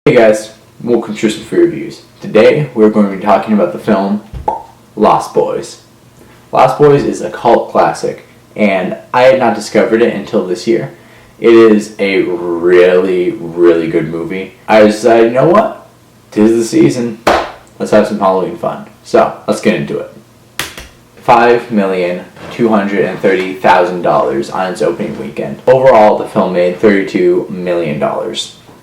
Hey guys, welcome to Tristen for Reviews. Today we're going to be talking about the film Lost Boys. Lost Boys is a cult classic, and I had not discovered it until this year. It is a really good movie. I decided, you know what? 'Tis the season. Let's have some Halloween fun. So, let's get into it. $5,230,000 on its opening weekend. Overall, the film made $32 million.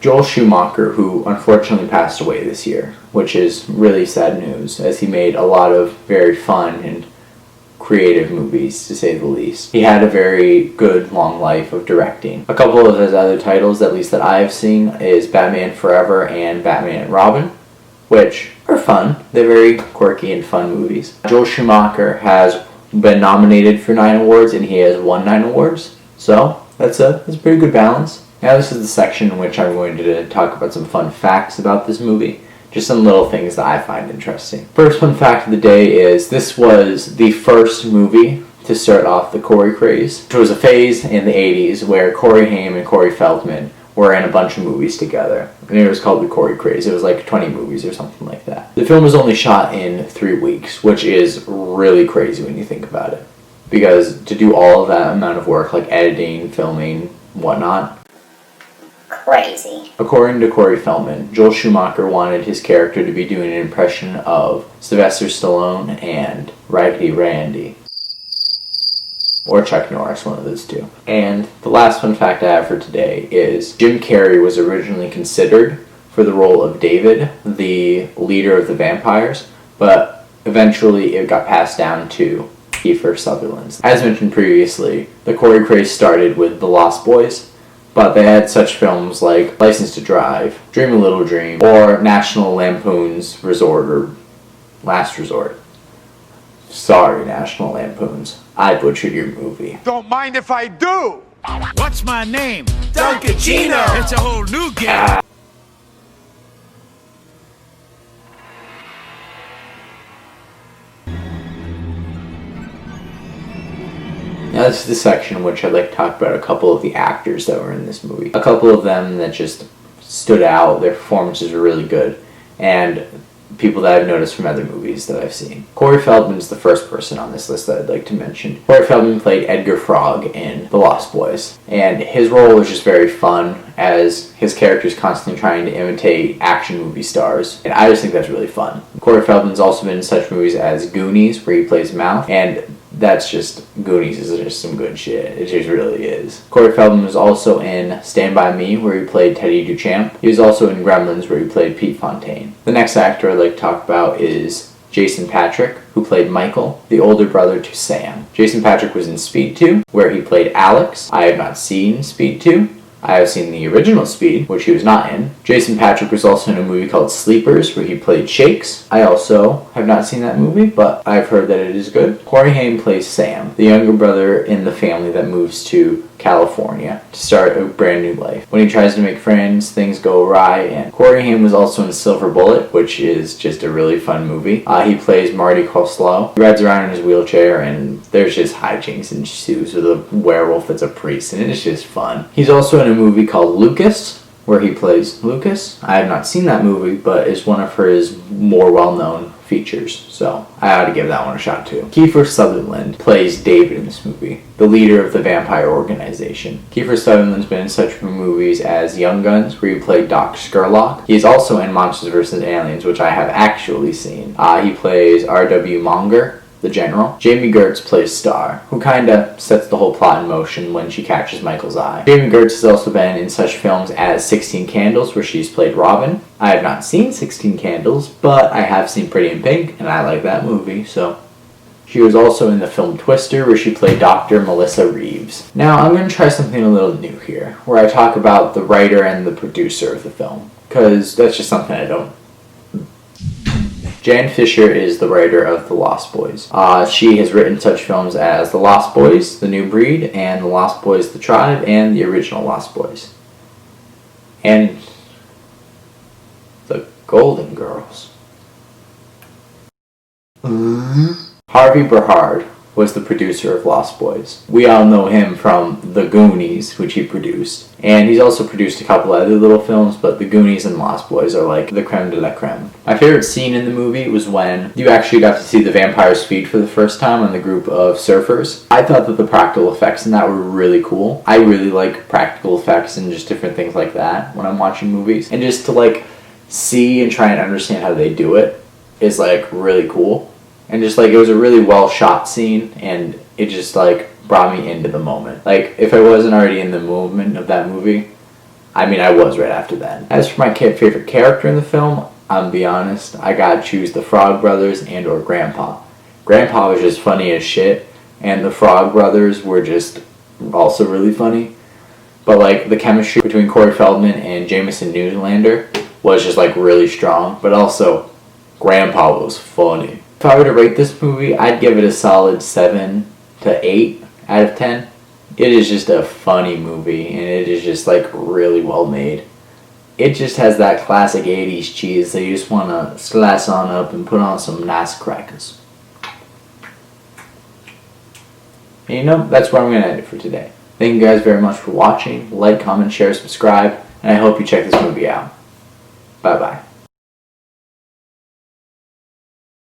Joel Schumacher, who unfortunately passed away this year, which is really sad news, as he made a lot of very fun and creative movies, to say the least. He had a very good long life of directing. A couple of his other titles, at least that I have seen, is Batman Forever and Batman and Robin, which are fun. They're very quirky and fun movies. Joel Schumacher has been nominated for 9 awards, and he has won 9 awards, so that's a pretty good balance. Now this is the section in which I'm going to talk about some fun facts about this movie. Just some little things that I find interesting. First fun fact of the day is this was the first movie to start off the Corey craze. Which was a phase in the 80s where Corey Haim and Corey Feldman were in a bunch of movies together. And it was called the Corey craze. It was like 20 movies or something like that. The film was only shot in 3 weeks, which is really crazy when you think about it. Because to do all of that amount of work, like editing, filming, whatnot, crazy. According to Corey Feldman, Joel Schumacher wanted his character to be doing an impression of Sylvester Stallone and Raggedy Randy. Or Chuck Norris, one of those two. And the last fun fact I have for today is Jim Carrey was originally considered for the role of David, the leader of the vampires, but eventually it got passed down to Kiefer Sutherland. As mentioned previously, the Corey craze started with The Lost Boys, but they had such films like License to Drive, Dream a Little Dream, or National Lampoon's Resort or Last Resort. Sorry, National Lampoon's. I butchered your movie. Don't mind if I do! What's my name? Dunkachino! It's a whole new game. Now this is the section in which I'd like to talk about a couple of the actors that were in this movie. A couple of them that just stood out, their performances were really good, and people that I've noticed from other movies that I've seen. Corey Feldman's the first person on this list that I'd like to mention. Corey Feldman played Edgar Frog in The Lost Boys, and his role was just very fun, as his character is constantly trying to imitate action movie stars, and I just think that's really fun. Corey Feldman's also been in such movies as Goonies, where he plays Mouth, and Goonies is just some good shit. It just really is. Corey Feldman was also in Stand By Me, where he played Teddy Duchamp. He was also in Gremlins, where he played Pete Fontaine. The next actor I'd like to talk about is Jason Patric, who played Michael, the older brother to Sam. Jason Patric was in Speed 2, where he played Alex. I have not seen Speed 2. I have seen the original Speed, which he was not in. Jason Patric was also in a movie called Sleepers, where he played Shakes. I also have not seen that movie, but I've heard that it is good. Corey Haim plays Sam, the younger brother in the family that moves to California to start a brand new life. When he tries to make friends, things go awry, and Corey Haim was also in Silver Bullet, which is just a really fun movie. He plays Marty Costello. He rides around in his wheelchair, and there's just hijinks and ensues with a werewolf that's a priest, and it's just fun. He's also in a movie called Lucas, where he plays Lucas. I have not seen that movie, but it's one of his more well-known features, so I ought to give that one a shot too. Kiefer Sutherland plays David in this movie, the leader of the vampire organization. Kiefer Sutherland's been in such movies as Young Guns, where he played Doc Scurlock. He's also in Monsters vs. Aliens, which I have actually seen. He plays R.W. Monger, the General. Jamie Gertz plays Star, who kinda sets the whole plot in motion when she catches Michael's eye. Jamie Gertz has also been in such films as 16 Candles, where she's played Robin. I have not seen 16 Candles, but I have seen Pretty in Pink, and I like that movie, so. She was also in the film Twister, where she played Dr. Melissa Reeves. Now, I'm going to try something a little new here, where I talk about the writer and the producer of the film, because that's just something I don't. Jan Fisher is the writer of The Lost Boys. She has written such films as The Lost Boys, The New Breed, and The Lost Boys, The Tribe, and the original Lost Boys. And The Golden Girls. Harvey Berhard was the producer of Lost Boys. We all know him from The Goonies, which he produced. And he's also produced a couple other little films, but The Goonies and Lost Boys are like the creme de la creme. My favorite scene in the movie was when you actually got to see the vampires feed for the first time on the group of surfers. I thought that the practical effects in that were really cool. I really like practical effects and just different things like that when I'm watching movies. And just to like see and try and understand how they do it is like really cool. And just like it was a really well shot scene, and it just like brought me into the moment. Like if I wasn't already in the movement of that movie, I mean I was right after that. As for my favorite character in the film, I'll be honest, I gotta choose the Frog Brothers and or Grandpa. Grandpa was just funny as shit, and the Frog Brothers were just also really funny. But like the chemistry between Corey Feldman and Jameson Newlander was just like really strong, but also Grandpa was funny. If I were to rate this movie, I'd give it a solid 7 to 8 out of 10. It is just a funny movie, and it is just like really well made. It just has that classic 80s cheese that you just want to slice on up and put on some nice crackers. And you know, that's where I'm going to end it for today. Thank you guys very much for watching. Like, comment, share, subscribe, and I hope you check this movie out. Bye bye.